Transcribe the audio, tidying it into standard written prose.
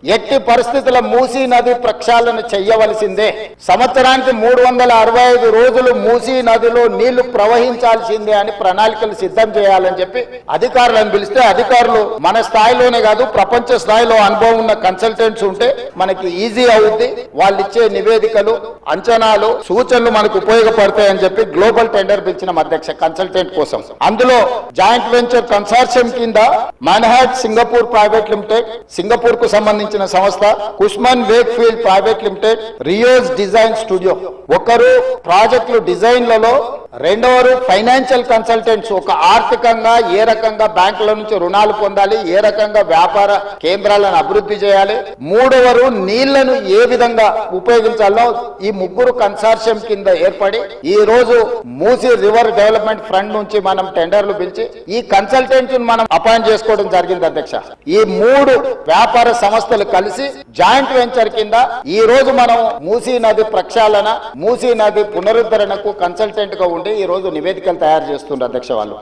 ఎట్టి పరిస్థితుల మూసీ నది ప్రక్షాళన చేయవలసిందే. సంవత్సరానికి 365 రోజులు మూసీ నదిలో నీళ్లు ప్రవహించాల్సిందే అని ప్రణాళికలు సిద్ధం చేయాలని చెప్పి అధికారులను పిలిస్తే అధికారులు మన స్థాయిలోనే కాదు ప్రపంచ స్థాయిలో అనుభవం ఉన్న కన్సల్టెంట్స్ ఉంటే మనకి ఈజీ అవుద్ది. వాళ్ళు ఇచ్చే నివేదికలు, అంచనాలు, సూచనలు మనకు ఉపయోగపడతాయని చెప్పి గ్లోబల్ టెండర్ పిలిచిన అధ్యక్ష కన్సల్టెంట్ కోసం. అందులో జాయింట్ వెంచర్ కన్సార్షియం కింద Meinhardt Singapore private limited, Singapore కు సంబంధించిన సంస్థ Cushman Wakefield private limited, Rios design studio. ఒకరు ప్రాజెక్టులు డిజైన్లలో, రెండవరు ఫైనాన్షియల్ కన్సల్టెంట్స్. ఒక ఆర్థికంగా ఏ రకంగా బ్యాంకుల నుంచి రుణాలు పొందాలి, ఏ రకంగా వ్యాపార కేంద్రాలను అభివృద్ధి చేయాలి, మూడవరు నీళ్లను ఏ విధంగా ఉపయోగించాలో ఈ ముగ్గురు కన్సార్షియం కింద ఏర్పడి ఈ రోజు మూసీ రివర్ డెవలప్మెంట్ ఫ్రంట్ నుంచి మనం టెండర్లు పిలిచి ఈ కన్సల్టెంట్స్ మనం అపాయింట్ చేసుకోవడం జరిగింది అధ్యక్ష. ఈ మూడు వ్యాపార సంస్థలు కలిసి జాయింట్ వెంచర్ కింద ఈ రోజు మనం మూసీ నది ప్రక్షాళన, మూసీ నది పునరుద్ధరణకు కన్సల్టెంట్ గా ఉండి ఈ రోజు నివేదికలు తయారు చేస్తున్నారు అధ్యక్ష వాళ్ళు.